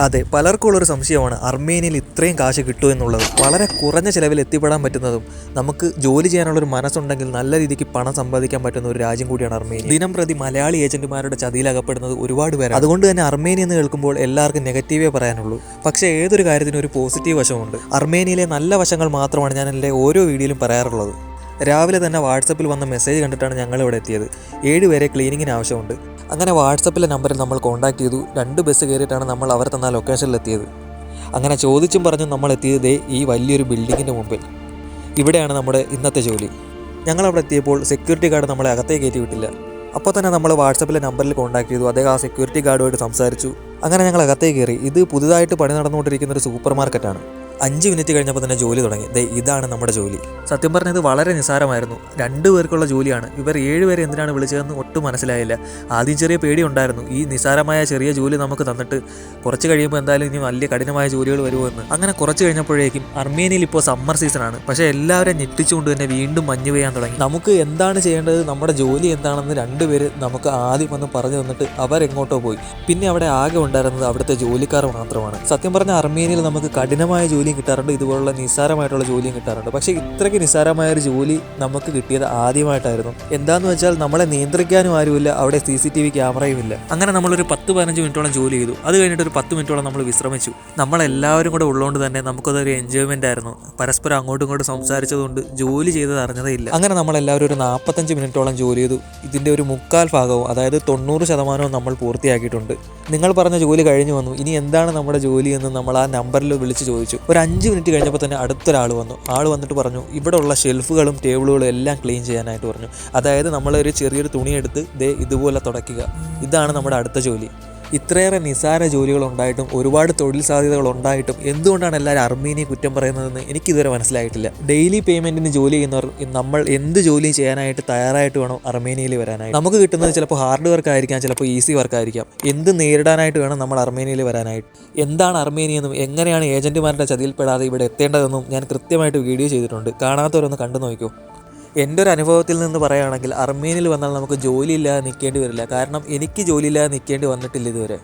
അതെ, പലർക്കുള്ളൊരു സംശയമാണ് അർമേനിയയിൽ ഇത്രയും കാശ് കിട്ടുമോ എന്നുള്ളത്. വളരെ കുറഞ്ഞ ചിലവിൽ എത്തിപ്പെടാൻ പറ്റുന്നതും നമുക്ക് ജോലി ചെയ്യാനുള്ളൊരു മനസ്സുണ്ടെങ്കിൽ നല്ല രീതിക്ക് പണം സമ്പാദിക്കാൻ പറ്റുന്ന ഒരു രാജ്യം കൂടിയാണ് അർമേനിയ. ദിനം പ്രതി മലയാളി ഏജന്റുമാരുടെ ചതിയിലകപ്പെടുന്നത് ഒരുപാട് പേരാണ്. അതുകൊണ്ട് തന്നെ അർമേനിയ എന്ന് കേൾക്കുമ്പോൾ എല്ലാവർക്കും നെഗറ്റീവേ പറയാനുള്ളൂ. പക്ഷേ ഏതൊരു കാര്യത്തിനും ഒരു പോസിറ്റീവ് വശമുണ്ട്. അർമേനിയയിലെ നല്ല വശങ്ങൾ മാത്രമാണ് ഞാൻ എൻ്റെ ഓരോ വീഡിയോയിലും പറയാറുള്ളത്. രാവിലെ തന്നെ വാട്സപ്പിൽ വന്ന മെസ്സേജ് കണ്ടിട്ടാണ് ഞങ്ങളിവിടെ എത്തിയത്. 7 പേരെ ക്ലീനിങ്ങിന് ആവശ്യമുണ്ട്. അങ്ങനെ വാട്സപ്പിലെ നമ്പറിൽ നമ്മൾ കോൺടാക്ട് ചെയ്തു. 2 ബസ് കയറിയിട്ടാണ് നമ്മൾ അവർ തന്ന ലൊക്കേഷനിലെത്തിയത്. അങ്ങനെ ചോദിച്ചും പറഞ്ഞും നമ്മൾ എത്തിയത് ഈ വലിയൊരു ബിൽഡിങ്ങിൻ്റെ മുമ്പിൽ. ഇവിടെയാണ് നമ്മുടെ ഇന്നത്തെ ജോലി. ഞങ്ങളവിടെ എത്തിയപ്പോൾ സെക്യൂരിറ്റി ഗാർഡ് നമ്മളെ അകത്തേക്ക് കയറ്റി വിട്ടില്ല. അപ്പോൾ തന്നെ നമ്മൾ വാട്സപ്പിലെ നമ്പറിൽ കോൺടാക്ട് ചെയ്തു. അദ്ദേഹം ആ സെക്യൂരിറ്റി ഗാർഡുമായിട്ട് സംസാരിച്ചു. അങ്ങനെ ഞങ്ങൾ അകത്തേക്ക് കയറി. ഇത് പുതുതായിട്ട് പണി നടന്നുകൊണ്ടിരിക്കുന്ന ഒരു സൂപ്പർ മാർക്കറ്റാണ്. 5 മിനിറ്റ് കഴിഞ്ഞപ്പോൾ തന്നെ ജോലി തുടങ്ങി. ഇതാണ് നമ്മുടെ ജോലി. സത്യം പറഞ്ഞത് വളരെ നിസ്സാരമായിരുന്നു. 2 പേർക്കുള്ള ജോലിയാണ്. ഇവർ 7 പേരെ എന്തിനാണ് വിളിച്ചതെന്ന് ഒട്ടും മനസ്സിലായില്ല. ആദ്യം ചെറിയ പേടിയുണ്ടായിരുന്നു, ഈ നിസ്സാരമായ ചെറിയ ജോലി നമുക്ക് തന്നിട്ട് കുറച്ച് കഴിയുമ്പോൾ എന്തായാലും ഇനി വലിയ കഠിനമായ ജോലികൾ വരുമെന്ന്. അങ്ങനെ കുറച്ച് കഴിഞ്ഞപ്പോഴേക്കും അർമേനിയയിൽ ഇപ്പോൾ സമ്മർ സീസണാണ്. പക്ഷേ എല്ലാവരും ഞെട്ടിച്ചുകൊണ്ട് തന്നെ വീണ്ടും മഞ്ഞ് പെയ്യാൻ തുടങ്ങി. നമുക്ക് എന്താണ് ചെയ്യേണ്ടത്, നമ്മുടെ ജോലി എന്താണെന്ന് 2 പേര് നമുക്ക് ആദ്യം വന്ന് പറഞ്ഞു തന്നിട്ട് അവരെങ്ങോട്ടോ പോയി. പിന്നെ അവിടെ ആകെ ഉണ്ടായിരുന്നത് അവിടുത്തെ ജോലിക്കാർ മാത്രമാണ്. സത്യം പറഞ്ഞ അർമേനിയയിൽ നമുക്ക് കഠിനമായ ജോലി കിട്ടാറുണ്ട്, ഇതുപോലുള്ള നിസ്സാരമായിട്ടുള്ള ജോലിയും കിട്ടാറുണ്ട്. പക്ഷേ ഇത്രയ്ക്ക് നിസ്സാരമായ ഒരു ജോലി നമുക്ക് കിട്ടിയത് ആദ്യമായിട്ടായിരുന്നു. എന്താന്ന് വെച്ചാൽ നമ്മളെ നിയന്ത്രിക്കാനും ആരുമില്ല, അവിടെ CCTV ക്യാമറയും ഇല്ല. അങ്ങനെ നമ്മളൊരു 10-15 മിനിറ്റോളം ജോലി ചെയ്തു. അത് കഴിഞ്ഞിട്ട് ഒരു 10 മിനിറ്റോളം നമ്മൾ വിശ്രമിച്ചു. നമ്മളെല്ലാവരും കൂടെ ഉള്ളതുകൊണ്ട് തന്നെ നമുക്കതൊരു എൻജോയ്മെൻ്റ് ആയിരുന്നു. പരസ്പരം അങ്ങോട്ടും ഇങ്ങോട്ടും സംസാരിച്ചതുകൊണ്ട് ജോലി ചെയ്തത് അറിഞ്ഞതേ ഇല്ല. അങ്ങനെ നമ്മളെല്ലാവരും ഒരു 45 മിനിറ്റോളം ജോലി ചെയ്തു. ഇതിൻ്റെ ഒരു 1/4 ഭാഗവും, അതായത് 90% നമ്മൾ പൂർത്തിയാക്കിയിട്ടുണ്ട്. നിങ്ങൾ പറഞ്ഞ ജോലി കഴിഞ്ഞു വന്നു, ഇനി എന്താണ് നമ്മുടെ ജോലി എന്ന് നമ്മൾ ആ നമ്പറിൽ വിളിച്ച് ചോദിച്ചു. ഒരു 5 മിനിറ്റ് കഴിഞ്ഞപ്പോൾ തന്നെ അടുത്തൊരാൾ വന്നു. ആൾ വന്നിട്ട് പറഞ്ഞു ഇവിടെ ഉള്ള ഷെൽഫുകളും ടേബിളുകളും എല്ലാം ക്ലീൻ ചെയ്യാനായിട്ട് പറഞ്ഞു. അതായത് നമ്മളൊരു ചെറിയൊരു തുണിയെടുത്ത് ഇതുപോലെ തുടയ്ക്കുക. ഇതാണ് നമ്മുടെ അടുത്ത ജോലി. ഇത്രയേറെ നിസ്സാര ജോലികളുണ്ടായിട്ടും ഒരുപാട് തൊഴിൽ സാധ്യതകൾ ഉണ്ടായിട്ടും എന്തുകൊണ്ടാണ് എല്ലാവരും അർമേനിയെ കുറ്റം പറയുന്നതെന്ന് എനിക്കിതുവരെ മനസ്സിലായിട്ടില്ല. ഡെയിലി പേയ്മെൻറ്റിന് ജോലി ചെയ്യുന്നവർ നമ്മൾ എന്ത് ജോലി ചെയ്യാനായിട്ട് തയ്യാറായിട്ട് വേണം അർമേനിയയിൽ വരാനായിട്ട്. നമുക്ക് കിട്ടുന്നത് ചിലപ്പോൾ ഹാർഡ് വർക്ക് ആയിരിക്കാം, ചിലപ്പോൾ ഈസി വർക്ക് ആയിരിക്കാം. എന്ത് നേരിടാനായിട്ട് വേണം നമ്മൾ അർമേനിയയിൽ വരാനായിട്ട്. എന്താണ് അർമേനിയെന്നും എങ്ങനെയാണ് ഏജന്റുമാരുടെ ചതിയിൽപ്പെടാതെ ഇവിടെ എത്തേണ്ടതെന്നും ഞാൻ കൃത്യമായിട്ട് വീഡിയോ ചെയ്തിട്ടുണ്ട്. കാണാത്തവരൊന്ന് കണ്ടു നോക്കൂ. എൻ്റെ ഒരു അനുഭവത്തിൽ നിന്ന് പറയുകയാണെങ്കിൽ അർമേനിയയിൽ വന്നാൽ നമുക്ക് ജോലിയില്ലാതെ നിൽക്കേണ്ടി വരില്ല. കാരണം എനിക്ക് ജോലിയില്ലാതെ നിൽക്കേണ്ടി വന്നിട്ടില്ല ഇതുവരെ.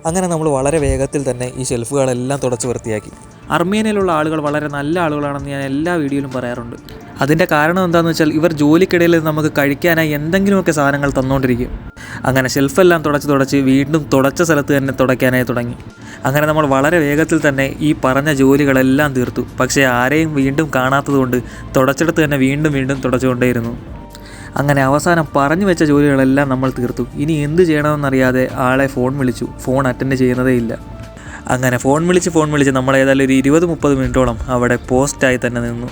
അങ്ങനെ നമ്മൾ വളരെ വേഗത്തിൽ തന്നെ ഈ ഷെൽഫുകളെല്ലാം തുടച്ച് വൃത്തിയാക്കി. അർമേനിയയിലുള്ള ആളുകൾ വളരെ നല്ല ആളുകളാണെന്ന് ഞാൻ എല്ലാ വീഡിയോയിലും പറയാറുണ്ട്. അതിൻ്റെ കാരണം എന്താണെന്ന് വെച്ചാൽ ഇവർ ജോലിക്കിടയിൽ നമുക്ക് കഴിക്കാനായി എന്തെങ്കിലുമൊക്കെ സാധനങ്ങൾ തന്നുകൊണ്ടിരിക്കും. അങ്ങനെ ഷെൽഫെല്ലാം തുടച്ച് വീണ്ടും തുടച്ച സ്ഥലത്ത് തന്നെ തുടയ്ക്കാനായി തുടങ്ങി. അങ്ങനെ നമ്മൾ വളരെ വേഗത്തിൽ തന്നെ ഈ പറഞ്ഞ ജോലികളെല്ലാം തീർത്തു. പക്ഷേ ആരെയും വീണ്ടും കാണാത്തതുകൊണ്ട് തുടച്ചെടുത്ത് തന്നെ വീണ്ടും തുടച്ചുകൊണ്ടേയിരുന്നു. അങ്ങനെ അവസാനം പറഞ്ഞു വെച്ച ജോലികളെല്ലാം നമ്മൾ തീർത്തു. ഇനി എന്ത് ചെയ്യണമെന്നറിയാതെ ആളെ ഫോൺ വിളിച്ചു. ഫോൺ അറ്റൻഡ് ചെയ്യുന്നതേ ഇല്ല. അങ്ങനെ ഫോൺ വിളിച്ച് നമ്മൾ ഏതായാലും ഒരു 20-30 മിനിറ്റോളം അവിടെ പോസ്റ്റായി തന്നെ നിന്നു.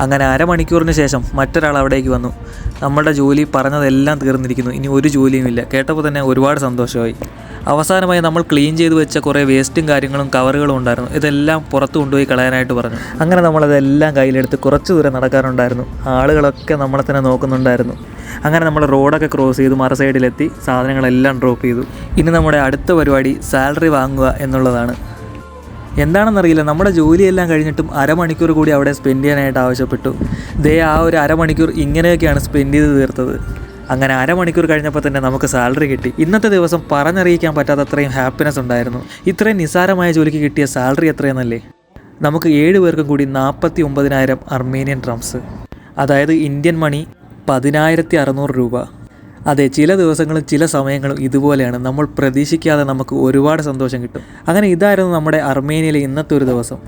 അങ്ങനെ അരമണിക്കൂറിന് ശേഷം മറ്റൊരാൾ അവിടേക്ക് വന്നു. നമ്മളുടെ ജോലി പറഞ്ഞതെല്ലാം തീർന്നിരിക്കുന്നു, ഇനി ഒരു ജോലിയുമില്ല. കേട്ടപ്പോൾ തന്നെ ഒരുപാട് സന്തോഷമായി. അവസാനമായി നമ്മൾ ക്ലീൻ ചെയ്ത് വെച്ച കുറേ വേസ്റ്റും കാര്യങ്ങളും കവറുകളും ഉണ്ടായിരുന്നു. ഇതെല്ലാം പുറത്ത് കൊണ്ടുപോയി കളയാനായിട്ട് പറഞ്ഞു. അങ്ങനെ നമ്മളതെല്ലാം കയ്യിലെടുത്ത് കുറച്ച് ദൂരം നടക്കാറുണ്ടായിരുന്നു. ആളുകളൊക്കെ നമ്മളെ തന്നെ നോക്കുന്നുണ്ടായിരുന്നു. അങ്ങനെ നമ്മൾ റോഡൊക്കെ ക്രോസ് ചെയ്ത് മറു സൈഡിലെത്തി സാധനങ്ങളെല്ലാം ഡ്രോപ്പ് ചെയ്തു. ഇനി നമ്മുടെ അടുത്ത പരിപാടി സാലറി വാങ്ങുക എന്നുള്ളതാണ്. എന്താണെന്നറിയില്ല, നമ്മുടെ ജോലിയെല്ലാം കഴിഞ്ഞിട്ടും അരമണിക്കൂർ കൂടി അവിടെ സ്പെൻഡ് ചെയ്യാനായിട്ട് ആവശ്യപ്പെട്ടു. ആ ഒരു അരമണിക്കൂർ ഇങ്ങനെയൊക്കെയാണ് സ്പെൻഡ് ചെയ്ത് തീർത്തത്. അങ്ങനെ അരമണിക്കൂർ കഴിഞ്ഞപ്പോൾ തന്നെ നമുക്ക് സാലറി കിട്ടി. ഇന്നത്തെ ദിവസം പറഞ്ഞറിയിക്കാൻ പറ്റാത്തത്രയും ഹാപ്പിനെസ് ഉണ്ടായിരുന്നു. ഇത്രയും നിസ്സാരമായ ജോലിക്ക് കിട്ടിയ സാലറി എത്രയെന്നല്ലേ? നമുക്ക് 7 പേർക്കും കൂടി 49,000 അർമേനിയൻ ഡ്രംസ്, അതായത് ഇന്ത്യൻ മണി 10,600 രൂപ. അതെ, ചില ദിവസങ്ങളും ചില സമയങ്ങളും ഇതുപോലെയാണ്. നമ്മൾ പ്രതീക്ഷിക്കാതെ നമുക്ക് ഒരുപാട് സന്തോഷം കിട്ടും. അങ്ങനെ ഇതായിരുന്നു നമ്മുടെ അർമേനിയയിലെ ഇന്നത്തെ ഒരു ദിവസം.